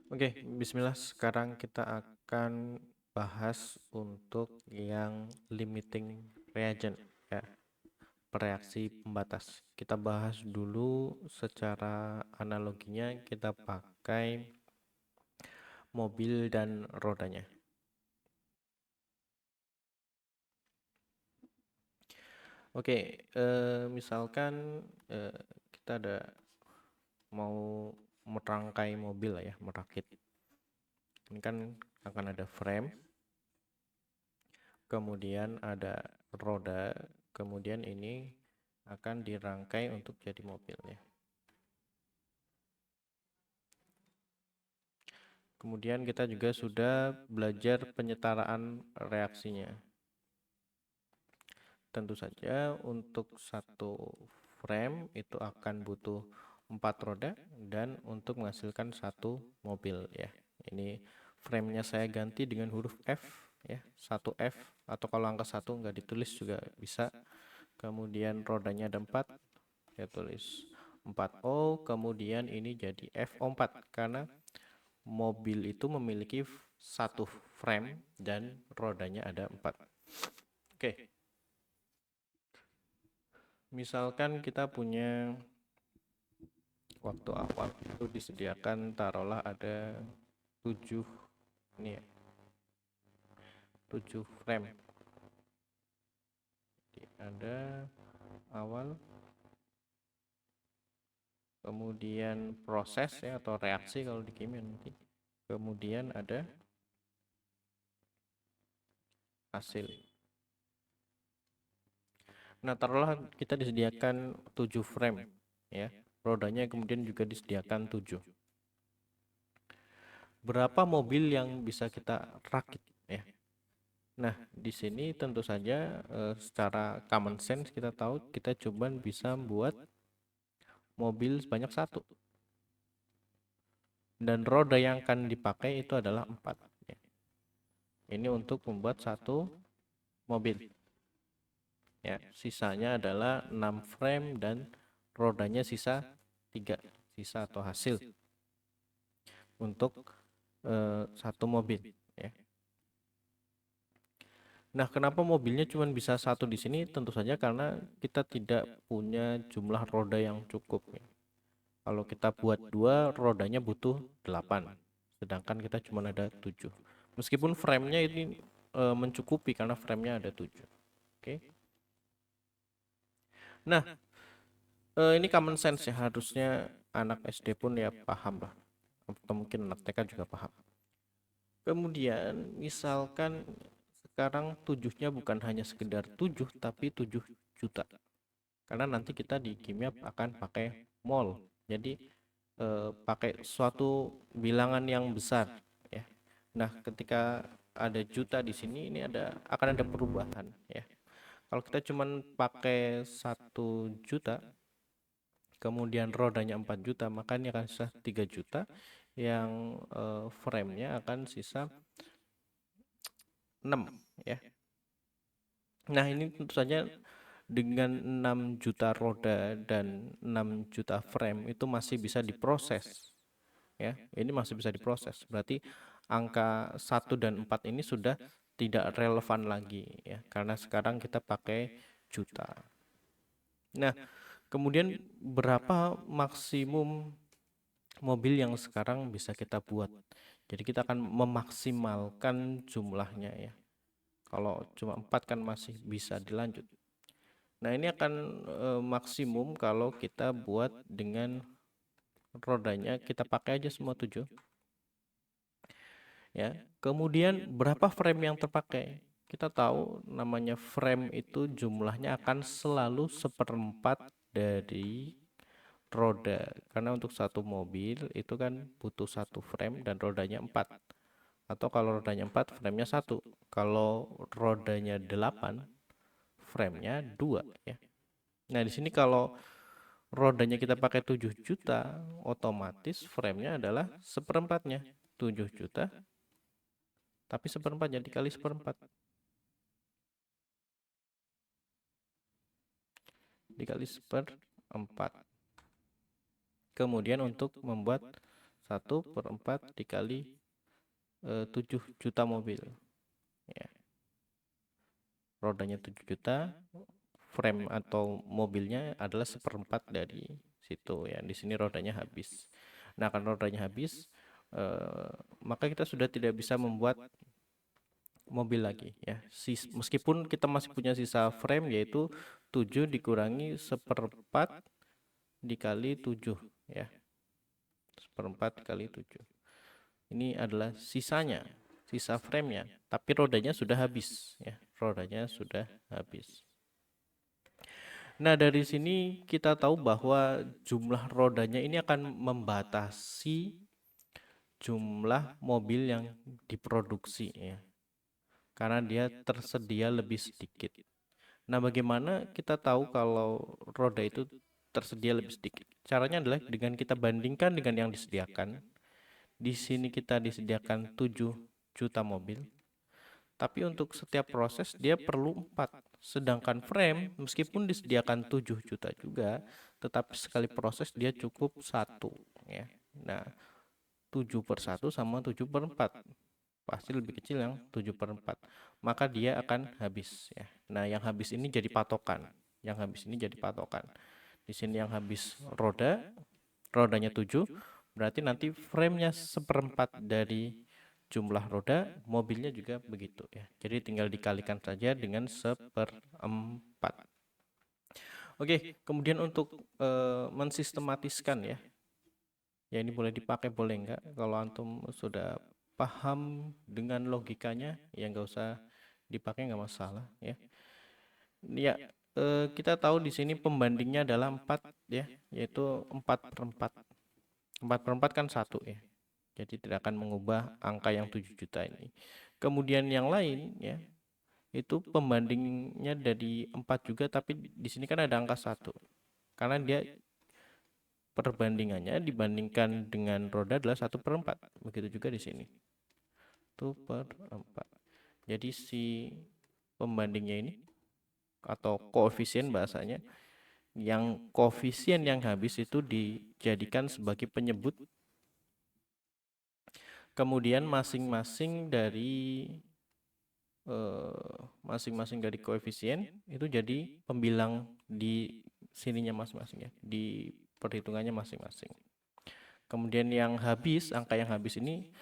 Oke, bismillah. Sekarang kita akan bahas untuk yang limiting reagent, ya, reaksi pembatas. Kita bahas dulu secara analoginya, kita pakai mobil dan rodanya. Oke, misalkan eh, kita ada mau merangkai mobil lah ya, merakit. Ini kan akan ada frame, kemudian ada roda, kemudian ini akan dirangkai untuk jadi mobil ya. Kemudian kita juga sudah belajar penyetaraan reaksinya. Tentu saja untuk satu frame itu akan butuh 4 roda dan untuk menghasilkan satu mobil ya. Ini framenya saya ganti dengan huruf F ya, 1F, atau kalau angka 1 nggak ditulis juga bisa. Kemudian rodanya ada 4, saya tulis 4O, kemudian ini jadi FO4 karena mobil itu memiliki satu frame dan rodanya ada 4. Oke, misalkan kita punya waktu awal itu disediakan taruhlah ada 7 ini ya, 7 frame. Jadi ada awal, kemudian proses ya atau reaksi kalau di kimia nanti. Kemudian ada hasil. Nah, taruhlah kita disediakan 7 frame ya. Rodanya kemudian juga disediakan 7. Berapa mobil yang bisa kita rakit ya? Nah, di sini tentu saja secara common sense kita tahu kita coba bisa buat mobil sebanyak satu. Dan roda yang akan dipakai itu adalah 4 ya. Ini untuk membuat satu mobil. Ya, sisanya adalah 6 frame dan rodanya sisa 3, sisa atau hasil untuk satu mobil ya. Nah, kenapa mobilnya cuma bisa satu di sini? Tentu saja karena kita tidak punya jumlah roda yang cukup ya. Kalau kita buat 2, rodanya butuh 8, sedangkan kita cuma ada 7. Meskipun framenya ini mencukupi karena framenya ada 7. Oke. Nah, ini common sense ya, harusnya anak SD pun ya paham lah, atau mungkin anak TK juga paham. Kemudian misalkan sekarang 7-nya bukan hanya sekedar 7 tapi 7 juta. Karena nanti kita di kimia akan pakai mol. Jadi pakai suatu bilangan yang besar ya. Nah, ketika ada juta di sini ini akan ada perubahan ya. Kalau kita cuman pakai 1 juta, kemudian rodanya 4 juta, maka ini akan sisa 3 juta yang frame-nya akan sisa 6 ya. Nah, ini tentu saja dengan 6 juta roda dan 6 juta frame itu masih bisa diproses ya. Ini masih bisa diproses. Berarti angka 1 dan 4 ini sudah tidak relevan lagi ya, karena sekarang kita pakai juta. Nah, kemudian berapa maksimum mobil yang sekarang bisa kita buat? Jadi kita akan memaksimalkan jumlahnya ya. Kalau cuma 4 kan masih bisa dilanjut. Nah, ini akan maksimum kalau kita buat dengan rodanya kita pakai aja semua 7 ya. Kemudian berapa frame yang terpakai? Kita tahu namanya frame itu jumlahnya akan selalu seperempat dari roda. Karena untuk satu mobil itu kan butuh satu frame dan rodanya 4. Atau kalau rodanya 4, framenya 1. Kalau rodanya 8, framenya 2 ya. Nah, di sini kalau rodanya kita pakai 7 juta, otomatis framenya adalah seperempatnya. 7 juta, tapi seperempatnya dikali seperempat. Dikali seperempat. Kemudian untuk membuat 1/4 dikali 7 juta mobil ya. Rodanya 7 juta, frame atau mobilnya adalah 1/4 dari situ ya. Di sini rodanya habis. Nah, karena rodanya habis, maka kita sudah tidak bisa membuat mobil lagi ya. Meskipun kita masih punya sisa frame, yaitu 7 dikurangi 1/4 dikali 7 ya. 1/4 kali 7. Ini adalah sisanya, sisa framenya, tapi rodanya sudah habis ya. Rodanya sudah habis. Nah, dari sini kita tahu bahwa jumlah rodanya ini akan membatasi jumlah mobil yang diproduksi ya. Karena dia tersedia lebih sedikit. Nah, bagaimana kita tahu kalau roda itu tersedia lebih sedikit? Caranya adalah dengan kita bandingkan dengan yang disediakan. Di sini kita disediakan 7 juta mobil, tapi untuk setiap proses dia perlu 4. Sedangkan frame meskipun disediakan 7 juta juga, tetapi sekali proses dia cukup 1 ya. Nah, 7/1 sama 7/4. Pasti lebih kecil yang 7/4. Maka dia akan habis ya. Nah, yang habis ini jadi patokan. Yang habis ini jadi patokan. Di sini yang habis rodanya 7, berarti nanti framenya 1/4 dari jumlah roda, mobilnya juga begitu ya. Jadi tinggal dikalikan saja dengan 1/4. Oke, kemudian untuk mensistematiskan ya. Ya, ini boleh dipakai boleh enggak? Kalau antum sudah paham dengan logikanya, ya nggak usah dipakai, nggak masalah ya. Ya, kita tahu di sini pembandingnya adalah 4 ya, yaitu 4/4. 4/4 kan 1 ya. Jadi tidak akan mengubah angka yang 7 juta ini. Kemudian yang lain ya, itu pembandingnya dari 4 juga, tapi di sini kan ada angka 1. Karena dia perbandingannya dibandingkan dengan roda adalah 1/4. Begitu juga di sini. 1/4. Jadi si pembandingnya ini atau koefisien bahasanya, yang koefisien yang habis itu dijadikan sebagai penyebut. Kemudian masing-masing dari koefisien itu jadi pembilang di sininya masing-masing ya, di perhitungannya masing-masing. Kemudian yang habis, angka yang habis ini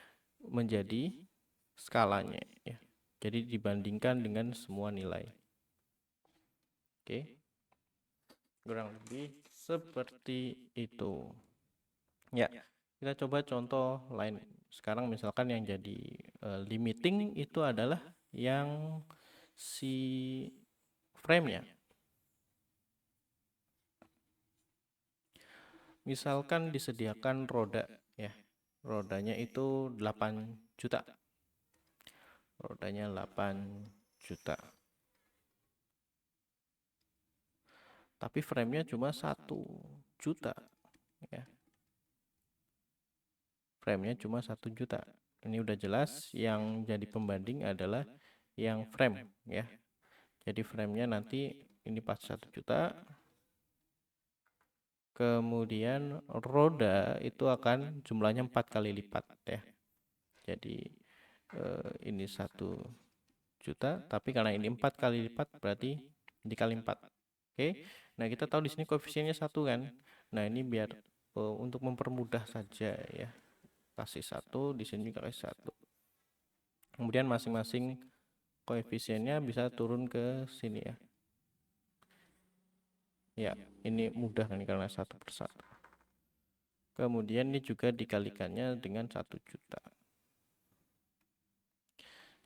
menjadi skalanya ya. Jadi dibandingkan dengan semua nilai. Oke. Kurang lebih seperti itu. Ya, kita coba contoh lain. Sekarang misalkan yang jadi limiting itu adalah yang si frame-nya. Misalkan disediakan roda ya. Rodanya itu 8 juta. Rodanya 8 juta. Tapi frame-nya cuma 1 juta ya. Frame-nya cuma 1 juta. Ini udah jelas yang jadi pembanding adalah yang frame ya. Jadi frame-nya nanti ini pas 1 juta. Kemudian roda itu akan jumlahnya 4 kali lipat ya. Jadi ini 1 juta, tapi karena ini 4 kali lipat berarti dikali 4. Oke. Nah, kita tahu di sini koefisiennya 1 kan. Nah, ini biar untuk mempermudah saja ya. Kasih 1, di sini juga kasih 1. Kemudian masing-masing koefisiennya bisa turun ke sini ya. Ya, ini mudah nih karena 1/1. Kemudian ini juga dikalikannya dengan 1 juta.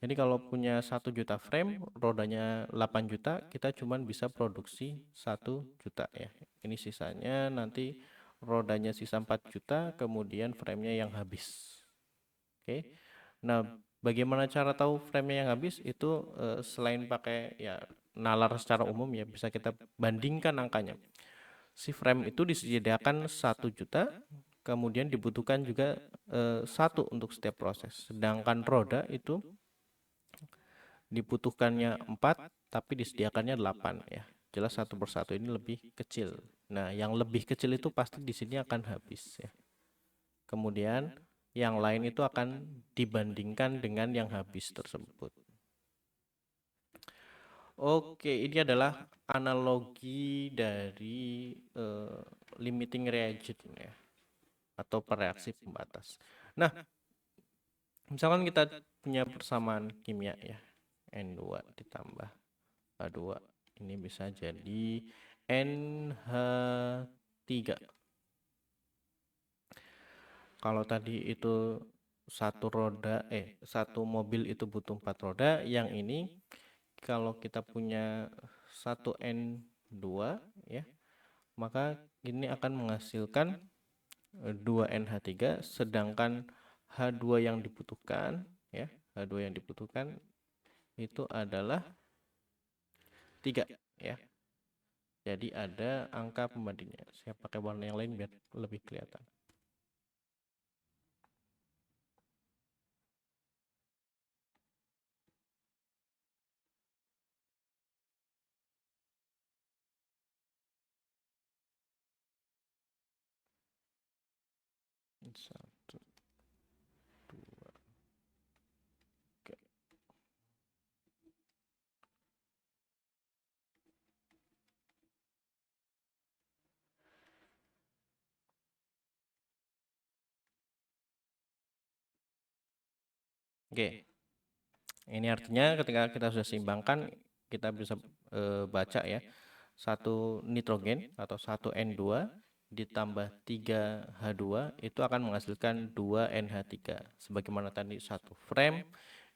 Jadi kalau punya 1 juta frame, rodanya 8 juta, kita cuman bisa produksi 1 juta ya. Ini sisanya nanti rodanya sisa 4 juta, kemudian frame-nya yang habis. Oke. Nah, bagaimana cara tahu frame-nya yang habis? Itu selain pakai ya nalar secara umum ya, bisa kita bandingkan angkanya. Si frame itu disediakan 1 juta, kemudian dibutuhkan juga 1 untuk setiap proses. Sedangkan roda itu dibutuhkannya 4, tapi disediakannya 8 ya. Jelas 1/1 ini lebih kecil. Nah, yang lebih kecil itu pasti di sini akan habis ya. Kemudian yang lain itu akan dibandingkan dengan yang habis tersebut. Oke, ini adalah analogi dari limiting reagent ya, atau pereaksi pembatas. Nah, misalkan kita punya persamaan kimia ya, N2 ditambah H2, ini bisa jadi NH3. Kalau tadi itu satu mobil itu butuh 4 roda, yang ini kalau kita punya satu N2 ya, maka ini akan menghasilkan 2 NH3, sedangkan H2 yang dibutuhkan ya, H2 yang dibutuhkan itu adalah 3 ya. Jadi ada angka pembandingnya. Saya pakai warna yang lain biar lebih kelihatan. Satu, dua, oke. Oke. Ini artinya ketika kita sudah seimbangkan, kita bisa baca ya, satu nitrogen atau satu N2 ditambah 3 H2 itu akan menghasilkan 2 NH3. Sebagaimana tadi satu frame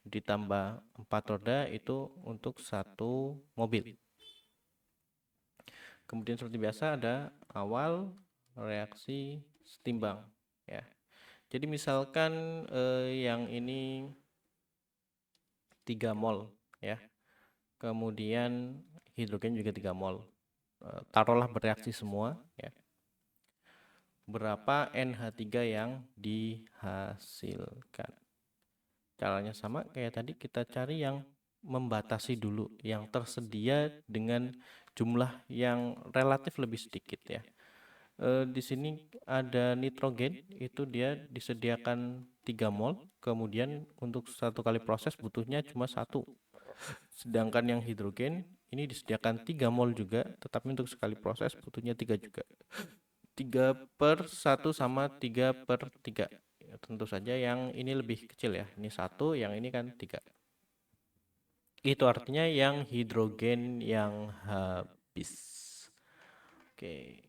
ditambah 4 roda itu untuk satu mobil. Kemudian seperti biasa ada awal reaksi setimbang ya. Jadi misalkan yang ini 3 mol ya. Kemudian hidrogen juga 3 mol. Taruhlah bereaksi semua ya. Berapa NH3 yang dihasilkan? Caranya sama kayak tadi, kita cari yang membatasi dulu, yang tersedia dengan jumlah yang relatif lebih sedikit ya. Di sini ada nitrogen, itu dia disediakan 3 mol, kemudian untuk satu kali proses butuhnya cuma 1. Sedangkan yang hidrogen ini disediakan 3 mol juga, tetapi untuk sekali proses butuhnya 3 juga. 3/1 sama 3/3. Ya, tentu saja yang ini lebih kecil ya. Ini 1, yang ini kan 3. Itu artinya yang hidrogen yang habis. Oke.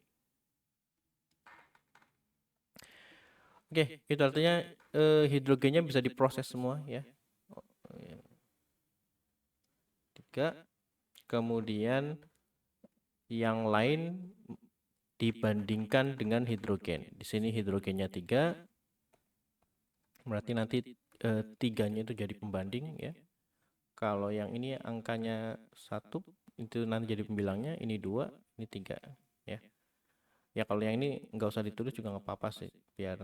Oke, itu artinya hidrogennya bisa diproses semua ya. 3. Kemudian yang lain dibandingkan dengan hidrogen. Di sini hidrogennya 3, berarti nanti 3-nya itu jadi pembanding ya. Kalau yang ini angkanya 1, itu nanti jadi pembilangnya, ini 2, ini 3 ya. Ya kalau yang ini nggak usah ditulis juga nggak apa-apa sih, biar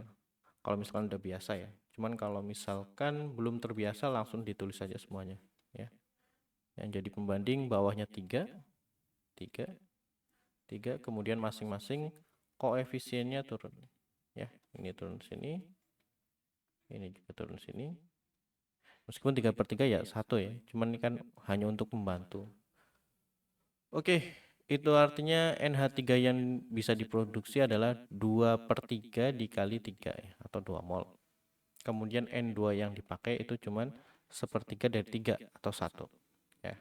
kalau misalkan udah biasa ya. Cuman kalau misalkan belum terbiasa langsung ditulis saja semuanya ya. Yang jadi pembanding bawahnya 3, 3, 3, kemudian masing-masing koefisiennya turun ya. Ini turun sini, ini juga turun sini. Meskipun 3/3 ya 1 ya, cuman ini kan hanya untuk membantu. Oke, itu artinya NH3 yang bisa diproduksi adalah 2/3 dikali 3 ya, atau 2 mol. Kemudian N2 yang dipakai itu cuman 1/3 dari 3 atau 1 ya.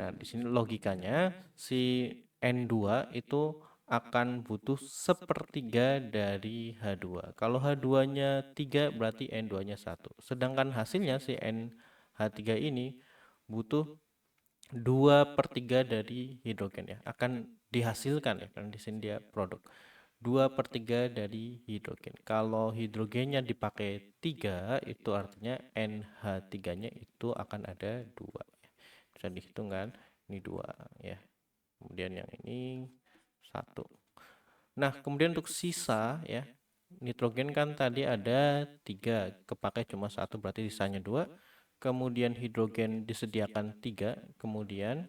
Nah, di sini logikanya si N2 itu akan butuh 1/3 dari H2. Kalau H2-nya 3 berarti N2-nya 1. Sedangkan hasilnya si NH3 ini butuh 2/3 dari hidrogen ya. Akan dihasilkan ya, karena di sini dia produk. 2/3 dari hidrogen. Kalau hidrogennya dipakai 3, itu artinya NH3-nya itu akan ada 2. Bisa dihitung kan, ini 2 ya. Kemudian yang ini 1. Nah, kemudian untuk sisa ya, nitrogen kan tadi ada 3, kepakai cuma 1, berarti sisanya 2. Kemudian hidrogen disediakan 3, kemudian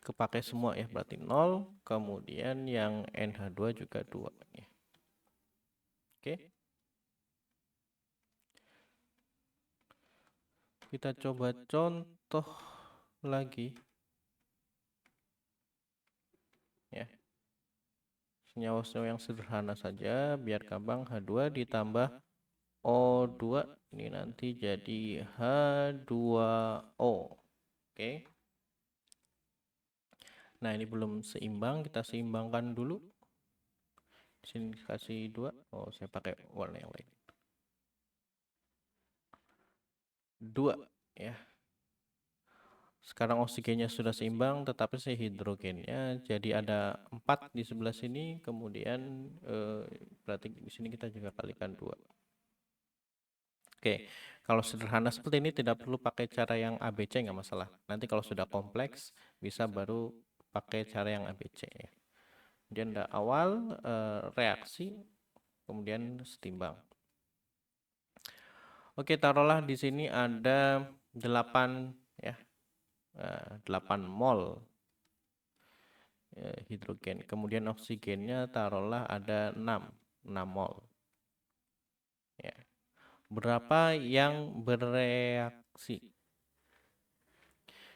kepakai semua ya, berarti 0. Kemudian yang NH2 juga 2 ya. Oke. Kita coba contoh lagi ya. Senyawa-senyawa yang sederhana saja biar gampang. H2 ditambah O2 ini nanti jadi H2O. Oke. Nah, ini belum seimbang, kita seimbangkan dulu. Di sini kasih 2. Oh, saya pakai warna yang lain. 2 ya. Sekarang oksigennya sudah seimbang, tetapi si hidrogennya jadi ada 4 di sebelah sini, kemudian berarti di sini kita juga kalikan 2. Oke, kalau sederhana seperti ini tidak perlu pakai cara yang ABC, nggak masalah. Nanti kalau sudah kompleks bisa baru pakai cara yang ABC ya. Kemudian ada awal reaksi, kemudian setimbang. Oke, taruhlah di sini ada 8 ya. 8 mol hidrogen. Kemudian oksigennya taruhlah ada 6 mol. Ya. Berapa yang bereaksi?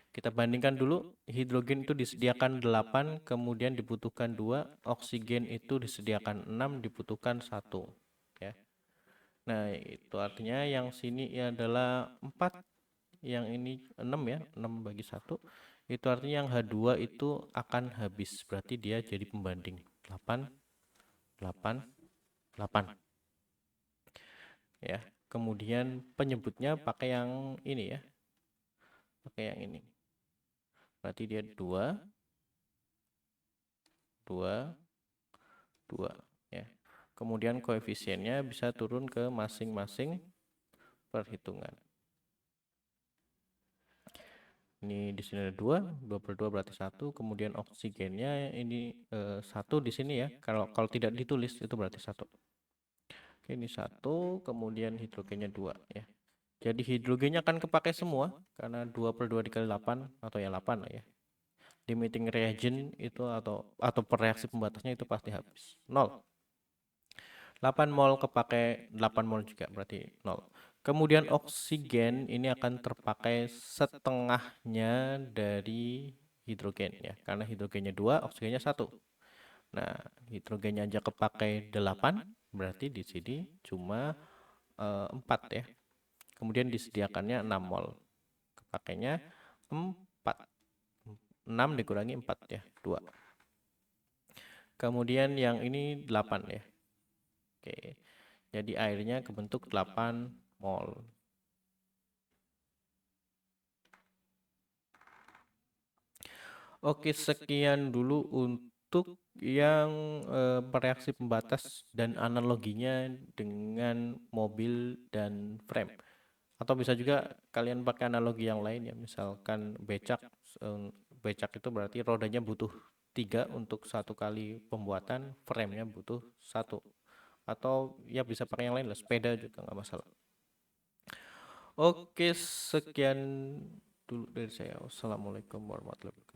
Kita bandingkan dulu, hidrogen itu disediakan 8, kemudian dibutuhkan 2, oksigen itu disediakan 6, dibutuhkan 1. Ya. Nah, itu artinya yang sini adalah 4, yang ini 6 ya, 6 bagi 1. Itu artinya yang H2 itu akan habis, berarti dia jadi pembanding 8, 8, 8. Ya, kemudian penyebutnya pakai yang ini ya, pakai yang ini. Berarti dia 2, 2, 2 ya. Kemudian koefisiennya bisa turun ke masing-masing perhitungan. Ini di sini ada 2, 2 per 2 berarti 1. Kemudian oksigennya ini 1 di sini ya. Kalau tidak ditulis itu berarti 1. Oke, ini 1, kemudian hidrogennya 2 ya. Jadi hidrogennya akan kepakai semua karena 2 per 2 dikali 8 atau ya 8 lah ya. Limiting reagent itu atau reaksi pembatasnya itu pasti habis. 0. 8 mol kepakai 8 mol juga berarti 0. Kemudian oksigen ini akan terpakai setengahnya dari hidrogen ya. Karena hidrogennya 2, oksigennya 1. Nah, hidrogennya aja kepakai 8, berarti di sini cuma 4 ya. Kemudian disediakannya 6 mol. Kepakainya 4. 6 dikurangi 4 ya, 2. Kemudian yang ini 8 ya. Oke. Jadi airnya kebentuk 8 mol. Oke, sekian dulu untuk yang reaksi pembatas dan analoginya dengan mobil dan frame. Atau bisa juga kalian pakai analogi yang lain ya, misalkan becak. Becak itu berarti rodanya butuh 3 untuk 1 kali pembuatan, frame-nya butuh 1. Atau ya bisa pakai yang lain lah, sepeda juga nggak masalah. Oke, sekian dulu dari saya. Wassalamualaikum warahmatullahi wabarakatuh.